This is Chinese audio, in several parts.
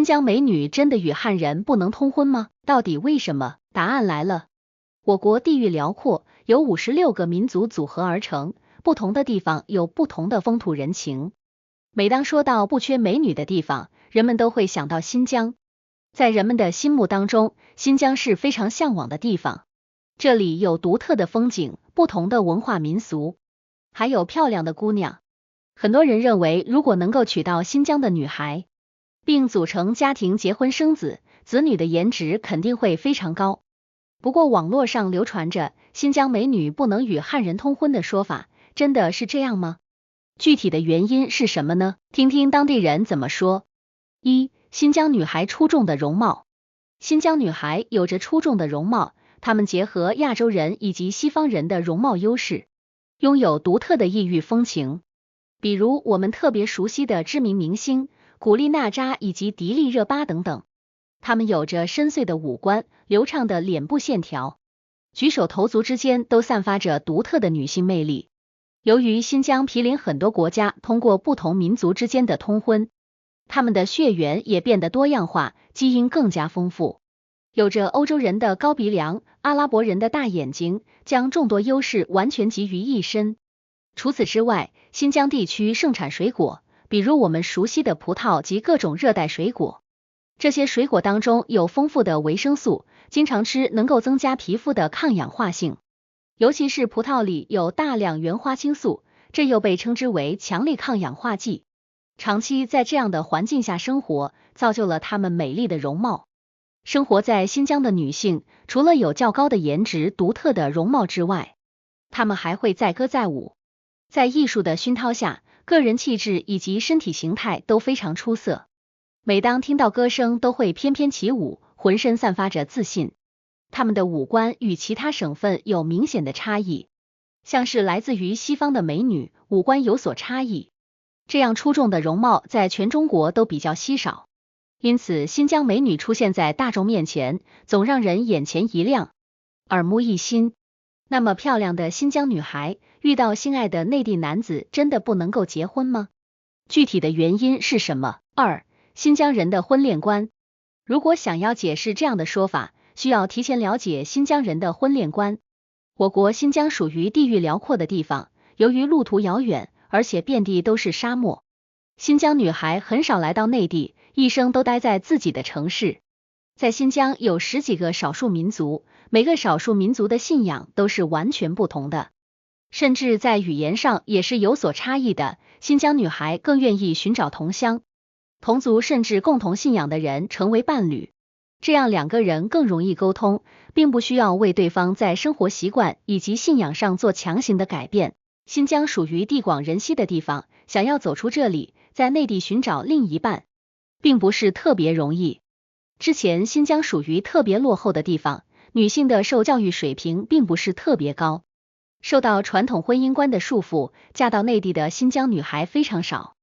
疆美女真的与汉人不能通婚吗？到底为什么？答案来了。我国地域辽阔，由56个民族组合而成，不同的地方有不同的风土人情。每当说到不缺美女的地方，人们都会想到新疆。在人们的心目当中，新疆是非常向往的地方。这里有独特的风景，不同的文化民俗，还有漂亮的姑娘。很多人认为，如果能够娶到新疆的女孩，并组成家庭结婚生子，子女的颜值肯定会非常高。不过网络上流传着新疆美女不能与汉人通婚的说法，真的是这样吗？具体的原因是什么呢？听听当地人怎么说。一、新疆女孩出众的容貌。新疆女孩有着出众的容貌，她们结合亚洲人以及西方人的容貌优势，拥有独特的异域风情。比如我们特别熟悉的知名明星古力娜扎以及迪丽热巴等等，她们有着深邃的五官，流畅的脸部线条，举手投足之间都散发着独特的女性魅力。由于新疆毗邻很多国家，通过不同民族之间的通婚，他们的血缘也变得多样化，基因更加丰富，有着欧洲人的高鼻梁，阿拉伯人的大眼睛，将众多优势完全集于一身。除此之外，新疆地区盛产水果，比如我们熟悉的葡萄及各种热带水果。这些水果当中有丰富的维生素，经常吃能够增加皮肤的抗氧化性。尤其是葡萄里有大量原花青素，这又被称之为强力抗氧化剂。长期在这样的环境下生活，造就了她们美丽的容貌。生活在新疆的女性，除了有较高的颜值、独特的容貌之外，她们还会载歌载舞。在艺术的熏陶下，个人气质以及身体形态都非常出色。每当听到歌声，都会翩翩起舞，浑身散发着自信。她们的五官与其他省份有明显的差异，像是来自于西方的美女，五官有所差异。这样出众的容貌在全中国都比较稀少，因此新疆美女出现在大众面前，总让人眼前一亮，耳目一新。那么漂亮的新疆女孩遇到心爱的内地男子，真的不能够结婚吗？具体的原因是什么？二、新疆人的婚恋观。如果想要解释这样的说法，需要提前了解新疆人的婚恋观。我国新疆属于地域辽阔的地方，由于路途遥远，而且遍地都是沙漠，新疆女孩很少来到内地，一生都待在自己的城市。在新疆有10几个少数民族，每个少数民族的信仰都是完全不同的，甚至在语言上也是有所差异的。新疆女孩更愿意寻找同乡、同族甚至共同信仰的人成为伴侣，这样两个人更容易沟通，并不需要为对方在生活习惯以及信仰上做强行的改变。新疆属于地广人稀的地方，想要走出这里，在内地寻找另一半，并不是特别容易。之前新疆属于特别落后的地方，女性的受教育水平并不是特别高，受到传统婚姻观的束缚，嫁到内地的新疆女孩非常少。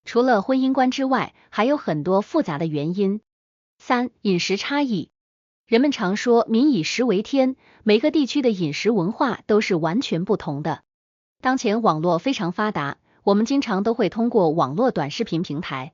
除了婚姻观之外，还有很多复杂的原因。三、饮食差异。人们常说民以食为天，每个地区的饮食文化都是完全不同的。当前网络非常发达，我们经常都会通过网络短视频平台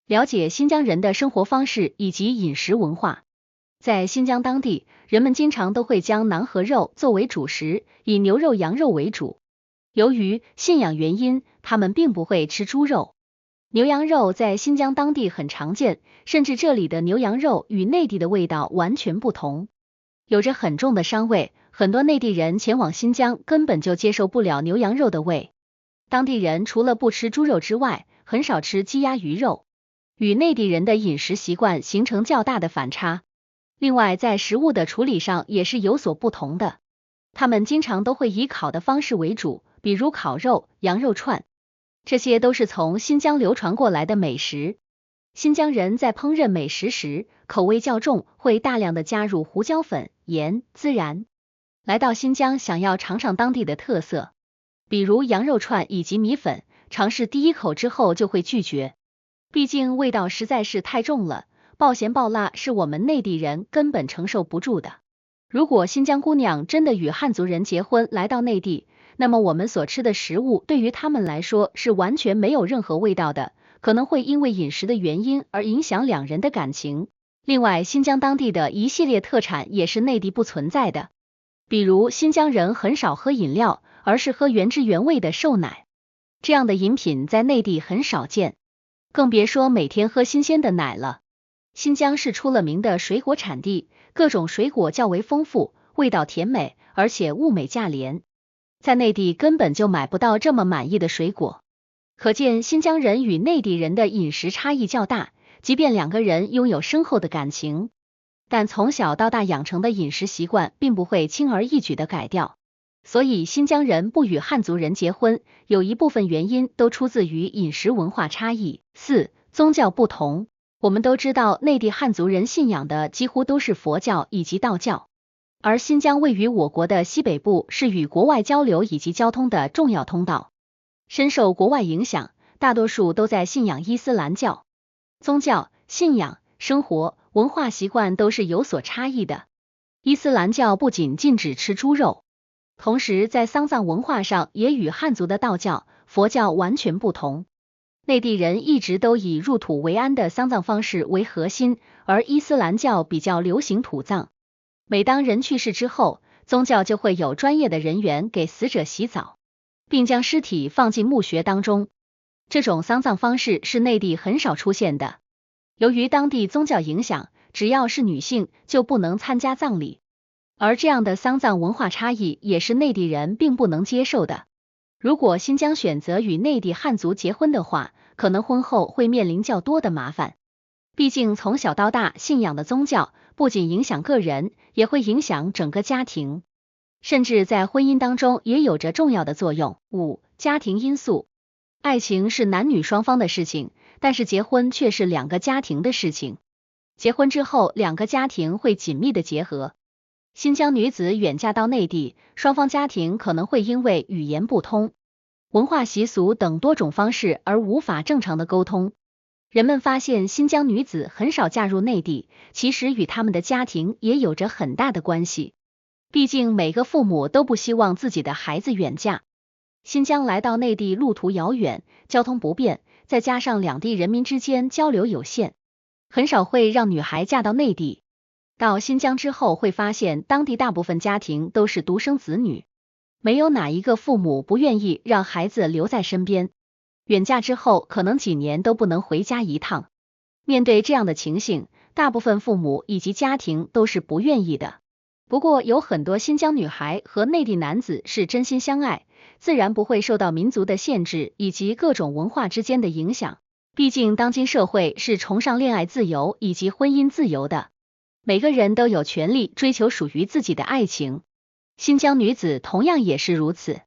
了解新疆人的生活方式以及饮食文化。在新疆当地，人们经常都会将馕和肉作为主食，以牛肉、羊肉为主。由于信仰原因，他们并不会吃猪肉。牛羊肉在新疆当地很常见，甚至这里的牛羊肉与内地的味道完全不同，有着很重的膻味，很多内地人前往新疆根本就接受不了牛羊肉的味。当地人除了不吃猪肉之外，很少吃鸡鸭鱼肉，与内地人的饮食习惯形成较大的反差。另外在食物的处理上也是有所不同的，他们经常都会以烤的方式为主，比如烤肉、羊肉串，这些都是从新疆流传过来的美食。新疆人在烹饪美食时，口味较重，会大量的加入胡椒粉、盐、孜然。来到新疆想要尝尝当地的特色，比如羊肉串以及米粉，尝试第一口之后就会拒绝，毕竟味道实在是太重了，爆咸爆辣是我们内地人根本承受不住的。如果新疆姑娘真的与汉族人结婚来到内地，那么我们所吃的食物对于他们来说是完全没有任何味道的，可能会因为饮食的原因而影响两人的感情。另外，新疆当地的一系列特产也是内地不存在的，比如新疆人很少喝饮料，而是喝原汁原味的瘦奶，这样的饮品在内地很少见，更别说每天喝新鲜的奶了。新疆是出了名的水果产地，各种水果较为丰富，味道甜美，而且物美价廉，在内地根本就买不到这么满意的水果。可见新疆人与内地人的饮食差异较大，即便两个人拥有深厚的感情，但从小到大养成的饮食习惯并不会轻而易举的改掉。所以新疆人不与汉族人结婚，有一部分原因都出自于饮食文化差异。4. 宗教不同。我们都知道，内地汉族人信仰的几乎都是佛教以及道教，而新疆位于我国的西北部，是与国外交流以及交通的重要通道，深受国外影响，大多数都在信仰伊斯兰教。宗教、信仰、生活、文化习惯都是有所差异的。伊斯兰教不仅禁止吃猪肉，同时在丧葬文化上也与汉族的道教、佛教完全不同。内地人一直都以入土为安的丧葬方式为核心，而伊斯兰教比较流行土葬。每当人去世之后，宗教就会有专业的人员给死者洗澡，并将尸体放进墓穴当中。这种丧葬方式是内地很少出现的。由于当地宗教影响，只要是女性就不能参加葬礼，而这样的丧葬文化差异也是内地人并不能接受的。如果新疆选择与内地汉族结婚的话，可能婚后会面临较多的麻烦。毕竟从小到大信仰的宗教不仅影响个人，也会影响整个家庭，甚至在婚姻当中也有着重要的作用。5. 家庭因素。爱情是男女双方的事情，但是结婚却是两个家庭的事情。结婚之后，两个家庭会紧密的结合。新疆女子远嫁到内地，双方家庭可能会因为语言不通、文化习俗等多种方式而无法正常的沟通。人们发现新疆女子很少嫁入内地，其实与他们的家庭也有着很大的关系。毕竟每个父母都不希望自己的孩子远嫁。新疆来到内地路途遥远，交通不便，再加上两地人民之间交流有限，很少会让女孩嫁到内地。到新疆之后会发现，当地大部分家庭都是独生子女，没有哪一个父母不愿意让孩子留在身边。远嫁之后，可能几年都不能回家一趟。面对这样的情形，大部分父母以及家庭都是不愿意的。不过有很多新疆女孩和内地男子是真心相爱，自然不会受到民族的限制以及各种文化之间的影响。毕竟当今社会是崇尚恋爱自由以及婚姻自由的，每个人都有权利追求属于自己的爱情。新疆女子同样也是如此，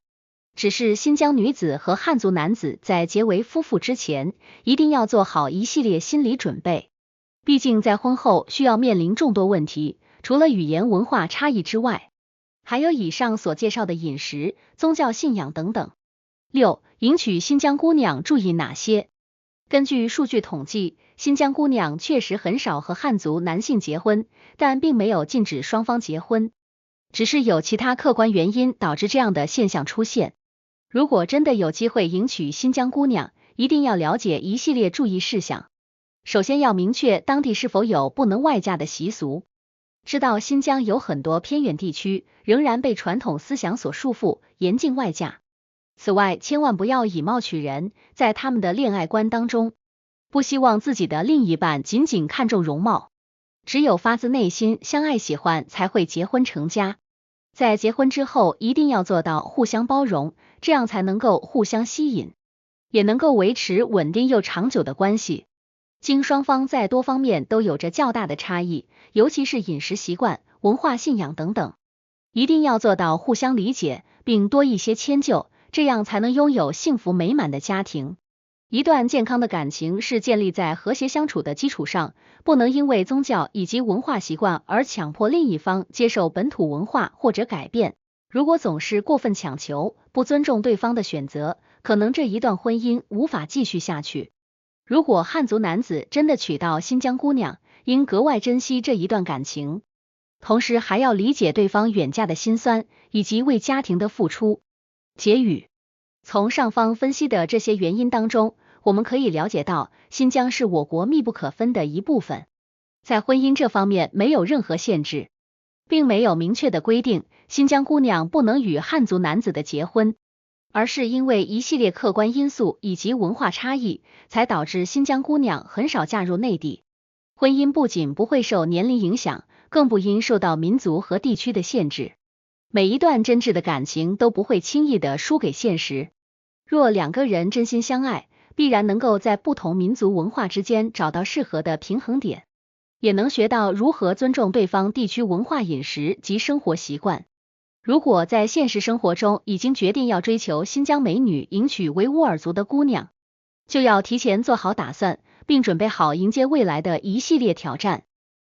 只是新疆女子和汉族男子在结为夫妇之前，一定要做好一系列心理准备。毕竟在婚后需要面临众多问题，除了语言文化差异之外，还有以上所介绍的饮食、宗教信仰等等。6. 迎娶新疆姑娘注意哪些？根据数据统计，新疆姑娘确实很少和汉族男性结婚，但并没有禁止双方结婚，只是有其他客观原因导致这样的现象出现。如果真的有机会迎娶新疆姑娘，一定要了解一系列注意事项。首先要明确当地是否有不能外嫁的习俗。知道新疆有很多偏远地区仍然被传统思想所束缚，严禁外嫁。此外，千万不要以貌取人，在他们的恋爱观当中，不希望自己的另一半仅仅看重容貌，只有发自内心相爱喜欢才会结婚成家。在结婚之后，一定要做到互相包容，这样才能够互相吸引，也能够维持稳定又长久的关系。经双方在多方面都有着较大的差异，尤其是饮食习惯、文化信仰等等，一定要做到互相理解，并多一些迁就，这样才能拥有幸福美满的家庭。一段健康的感情是建立在和谐相处的基础上，不能因为宗教以及文化习惯而强迫另一方接受本土文化或者改变。如果总是过分强求，不尊重对方的选择，可能这一段婚姻无法继续下去。如果汉族男子真的娶到新疆姑娘，应格外珍惜这一段感情，同时还要理解对方远嫁的辛酸，以及为家庭的付出。结语：从上方分析的这些原因当中，我们可以了解到，新疆是我国密不可分的一部分。在婚姻这方面没有任何限制，并没有明确的规定，新疆姑娘不能与汉族男子的结婚，而是因为一系列客观因素以及文化差异，才导致新疆姑娘很少嫁入内地。婚姻不仅不会受年龄影响，更不应受到民族和地区的限制。每一段真挚的感情都不会轻易的输给现实。若两个人真心相爱，必然能够在不同民族文化之间找到适合的平衡点，也能学到如何尊重对方地区文化饮食及生活习惯。如果在现实生活中已经决定要追求新疆美女，迎娶维吾尔族的姑娘，就要提前做好打算，并准备好迎接未来的一系列挑战。